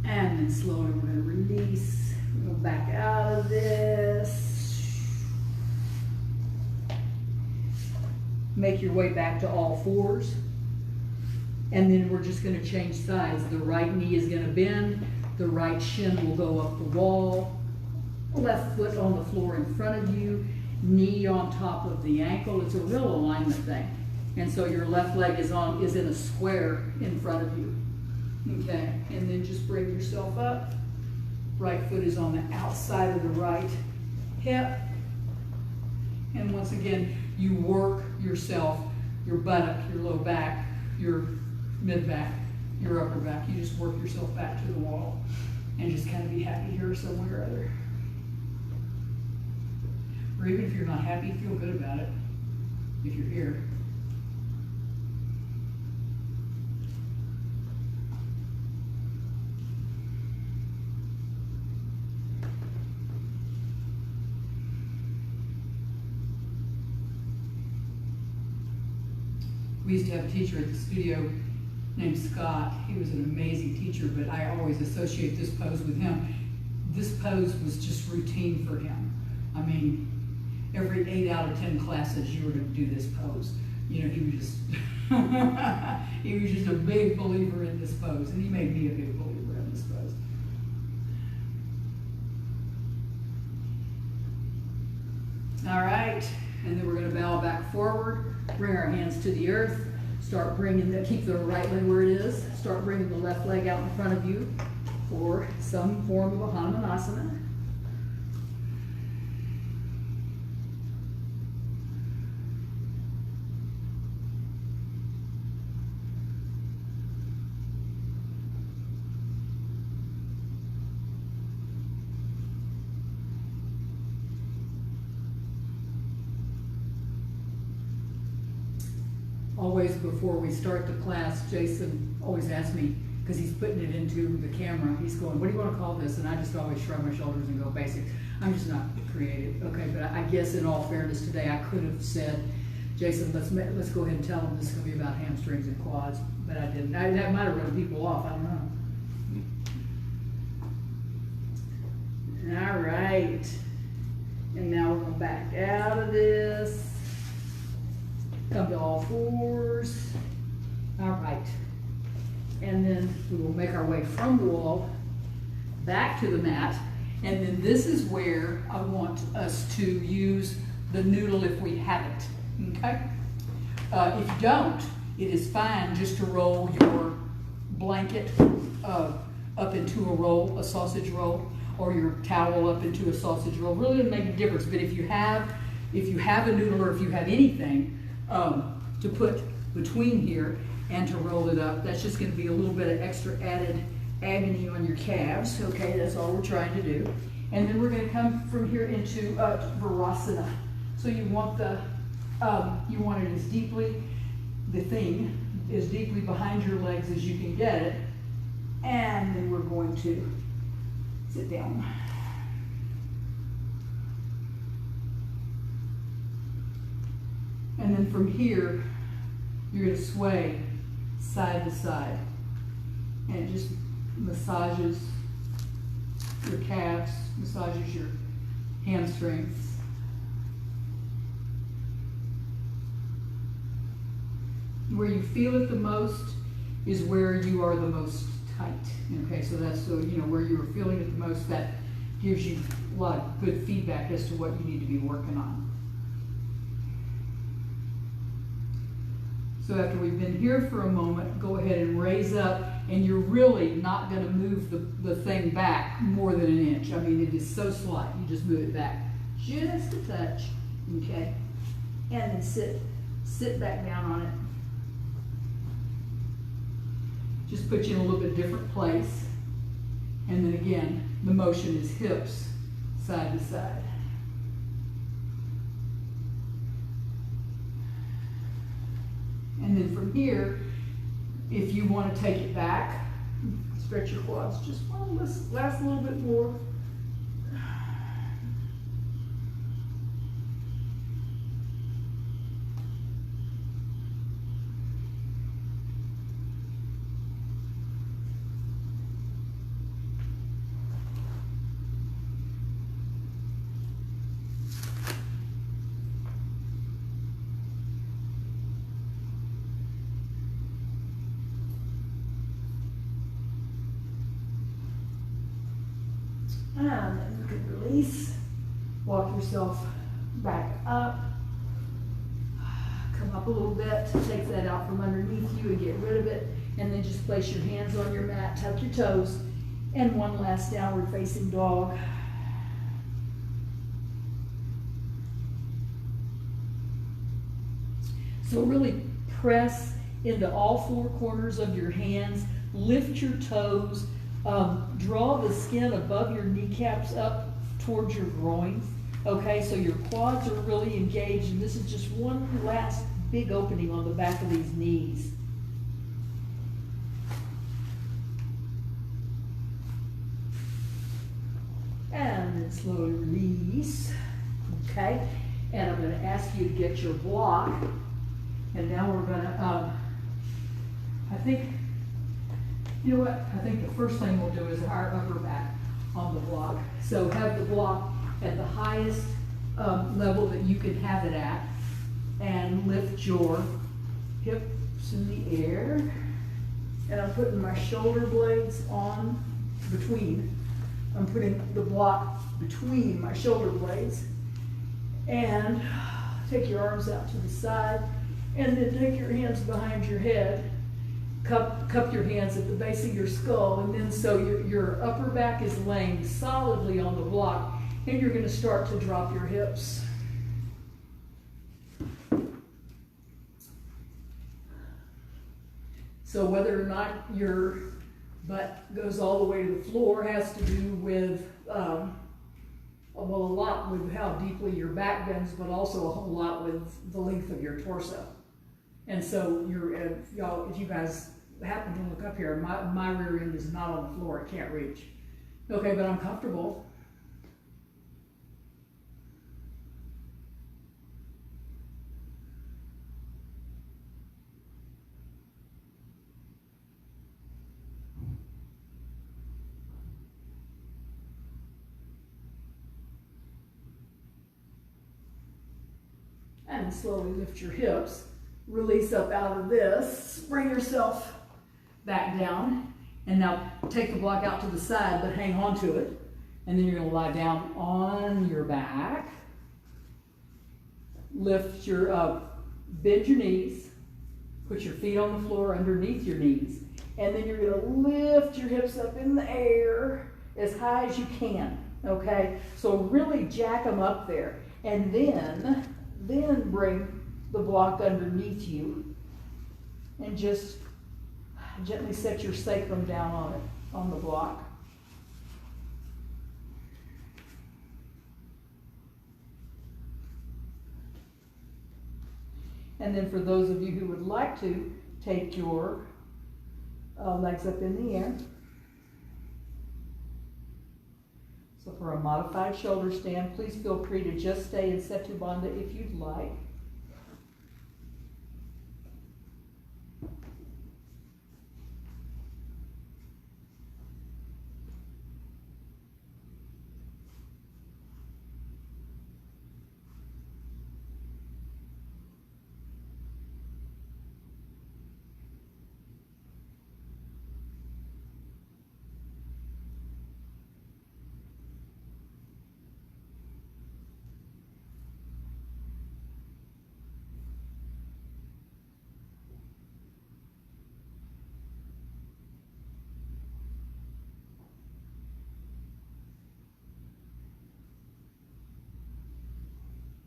And then slowly we're going to release. Go back out of this. Make your way back to all fours. And then we're just going to change sides. The right knee is going to bend. The right shin will go up the wall. Left foot on the floor in front of you. Knee on top of the ankle. It's a real alignment thing. And so your left leg is in a square in front of you. Okay, and then just bring yourself up. Right foot is on the outside of the right hip. And once again, you work yourself, your buttock, your low back, your mid back, your upper back. You just work yourself back to the wall and just kind of be happy here somewhere or other. Or even if you're not happy, feel good about it if you're here. We used to have a teacher at the studio named Scott. He was an amazing teacher, but I always associate this pose with him. This pose was just routine for him. I mean, every 8 out of 10 classes you were going to do this pose. You know, he was just he was just a big believer in this pose, and he made me a big believer in this pose. All right, and then we're going to bow back forward, bring our hands to the earth, start bringing the, keep the right leg where it is, start bringing the left leg out in front of you for some form of a Hanumanasana. Always before we start the class, Jason always asks me, because he's putting it into the camera, he's going, what do you want to call this? And I just always shrug my shoulders and go basic. I'm just not creative. Okay, but I guess in all fairness today, I could have said, Jason, let's go ahead and tell them this is going to be about hamstrings and quads, but I didn't. That might have run people off, I don't know. All right, and now we're going to back out of this. Come to all fours. All right. And then we will make our way from the wall back to the mat. And then this is where I want us to use the noodle if we have it. Okay? If you don't, it is fine just to roll your blanket up into a roll, a sausage roll, or your towel up into a sausage roll. Really doesn't make a difference. But if you have a noodle or if you have anything to put between here and to roll it up, that's just going to be a little bit of extra added agony on your calves. Okay, that's all we're trying to do. And then we're going to come from here into Virasana. So you want it as deeply, the thing as deeply behind your legs as you can get it. And then we're going to sit down. And then from here, you're going to sway side to side. And it just massages your calves, massages your hamstrings. Where you feel it the most is where you are the most tight. Okay, so that's where you are feeling it the most, that gives you a lot of good feedback as to what you need to be working on. So after we've been here for a moment, go ahead and raise up, and you're really not going to move the thing back more than an inch. I mean, it is so slight. You just move it back just a touch, okay? And then sit back down on it. Just put you in a little bit different place. And then again, the motion is hips side to side. And then from here, if you want to take it back, stretch your quads just one last little bit more. And then you can release, walk yourself back up, come up a little bit, take that out from underneath you and get rid of it, and then just place your hands on your mat, tuck your toes, and one last downward facing dog. So really press into all four corners of your hands, lift your toes, draw the skin above your kneecaps up towards your groins. Okay, so your quads are really engaged, and this is just one last big opening on the back of these knees. And then slowly release. Okay, and I'm going to ask you to get your block And now we're gonna, I think, you know what? I think the first thing we'll do is our upper back on the block. So have the block at the highest level that you can have it at, and lift your hips in the air. And I'm putting my shoulder blades on between. I'm putting the block between my shoulder blades. And take your arms out to the side, and then take your hands behind your head. Cup your hands at the base of your skull, and then so your upper back is laying solidly on the block, and you're going to start to drop your hips. So whether or not your butt goes all the way to the floor has to do with, well, a lot with how deeply your back bends, but also a whole lot with the length of your torso. And so if you guys happen to look up here, my rear end is not on the floor, it can't reach. Okay, but I'm comfortable. And slowly lift your hips, release up out of this, bring yourself back down, and now take the block out to the side, but hang on to it, and then you're going to lie down on your back, lift your, bend your knees, put your feet on the floor underneath your knees, and then you're going to lift your hips up in the air as high as you can, okay? So really jack them up there, and then bring the block underneath you and just gently set your sacrum down on it, on the block. And then for those of you who would like to, take your legs up in the air. So for a modified shoulder stand, please feel free to just stay in Setu Bandha if you'd like.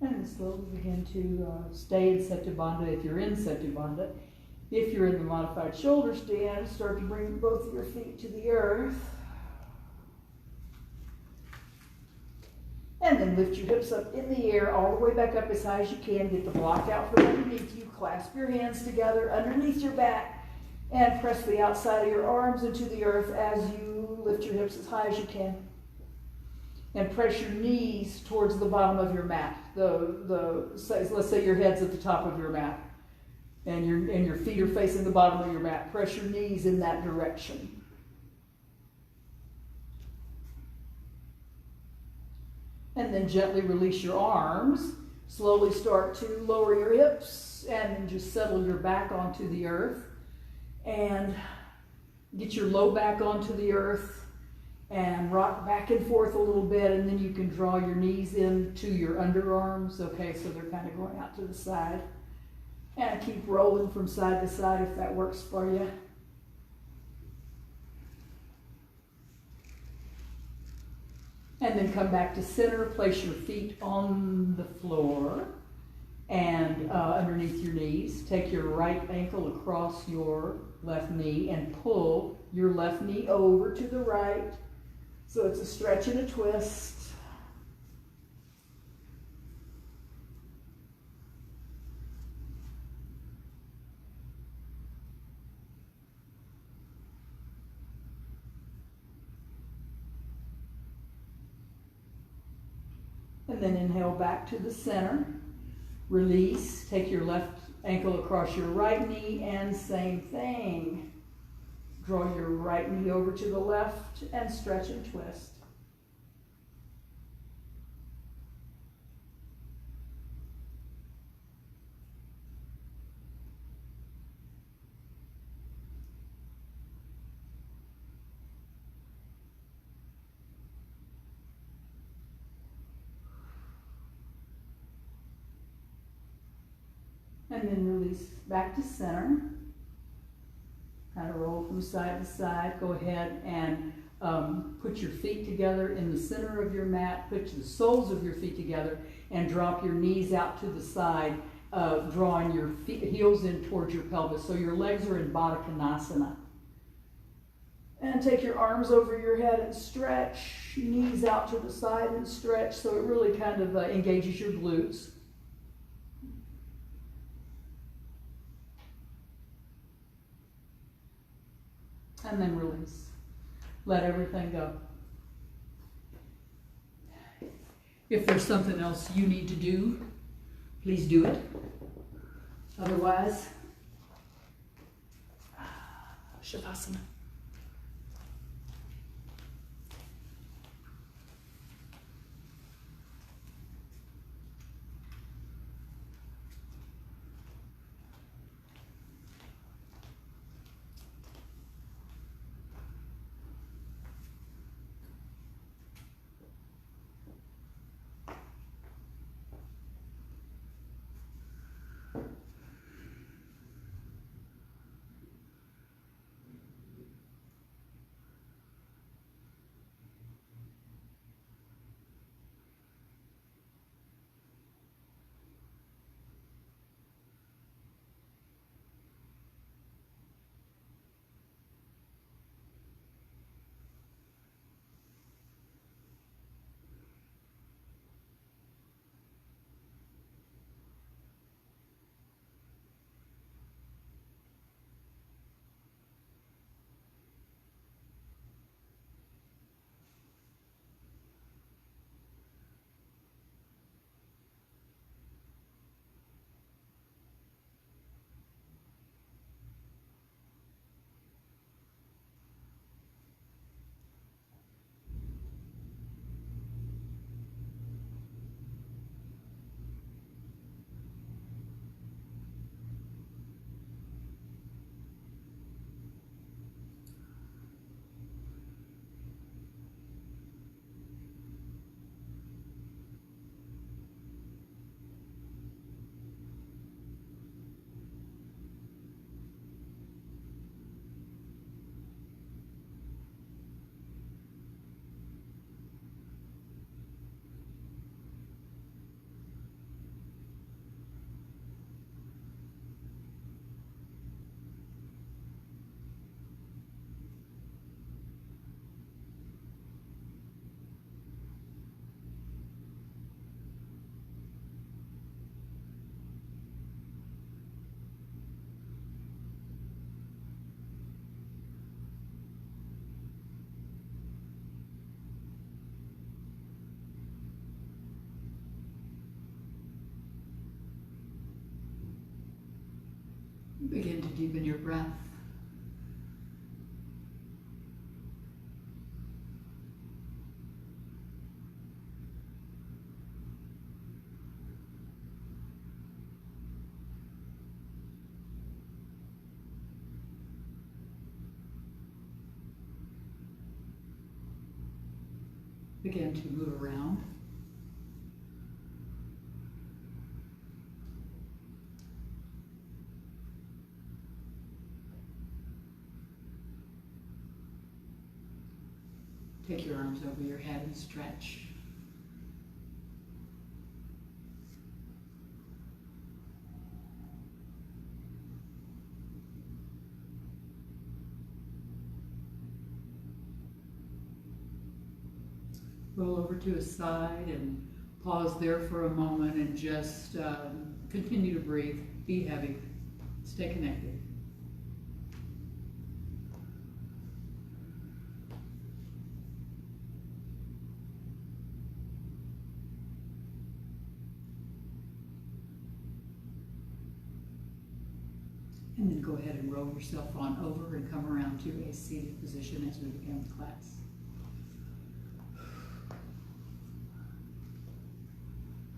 And slowly begin to stay in Setu Bandha if you're in Setu Bandha. If you're in the modified shoulder stand, start to bring both of your feet to the earth. And then lift your hips up in the air, all the way back up as high as you can. Get the block out from underneath you. Clasp your hands together underneath your back and press the outside of your arms into the earth as you lift your hips as high as you can. And press your knees towards the bottom of your mat. Let's say your head's at the top of your mat, and your feet are facing the bottom of your mat. Press your knees in that direction. And then gently release your arms. Slowly start to lower your hips, and then just settle your back onto the earth, and get your low back onto the earth. And rock back and forth a little bit, and then you can draw your knees into your underarms, okay, so they're kind of going out to the side. And keep rolling from side to side if that works for you. And then come back to center, place your feet on the floor and underneath your knees. Take your right ankle across your left knee and pull your left knee over to the right. So it's a stretch and a twist. And then inhale back to the center. Release. Take your left Ankle across your right knee, and same thing. Draw your right knee over to the left and stretch and twist. And then release back to center. Kind of roll from side to side. Go ahead and put your feet together in the center of your mat. Put the soles of your feet together and drop your knees out to the side, drawing your heels in towards your pelvis. So your legs are in Baddha Konasana. And take your arms over your head and stretch. Knees out to the side and stretch. So it really kind of engages your glutes. And then release. Let everything go. If there's something else you need to do, please do it. Otherwise, Shavasana. Begin to deepen your breath. Begin to move around. Take your arms over your head and stretch. Roll over to a side and pause there for a moment and just continue to breathe. Be heavy. Stay connected. And then go ahead and roll yourself on over and come around to a seated position as we begin the class.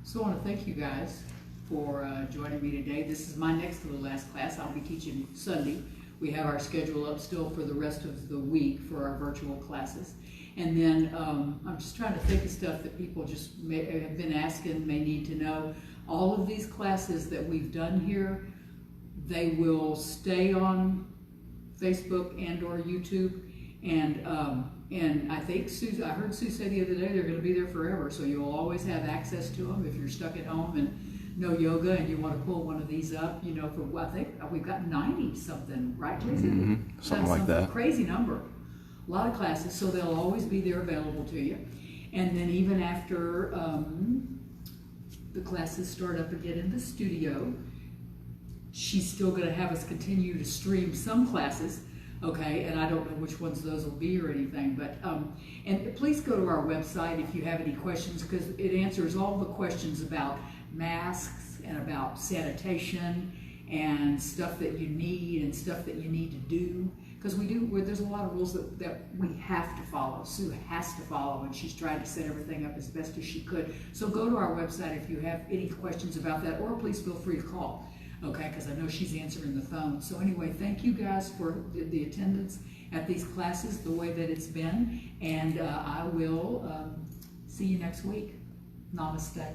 So I want to thank you guys for joining me today. This is my next to the last class. I'll be teaching Sunday. We have our schedule up still for the rest of the week for our virtual classes. And then I'm just trying to think of stuff that people just have been asking, may need to know. All of these classes that we've done here, they will stay on Facebook and or YouTube. And I think I heard Sue say the other day they're going to be there forever. So you'll always have access to them if you're stuck at home and no yoga and you want to pull one of these up. You know, for I think we've got 90 something, right, Jason? Mm-hmm. Something like that. Crazy number. A lot of classes, so they'll always be there available to you. And then even after the classes start up again in the studio, she's still going to have us continue to stream some classes, okay? And I don't know which ones those will be or anything, but and please go to our website if you have any questions, because it answers all the questions about masks and about sanitation and stuff that you need and stuff that you need to do. Because there's a lot of rules that we have to follow. Sue has to follow, and she's tried to set everything up as best as she could. So go to our website if you have any questions about that, or please feel free to call, okay? Because I know she's answering the phone. So anyway, thank you guys for the attendance at these classes, the way that it's been, and I will see you next week. Namaste.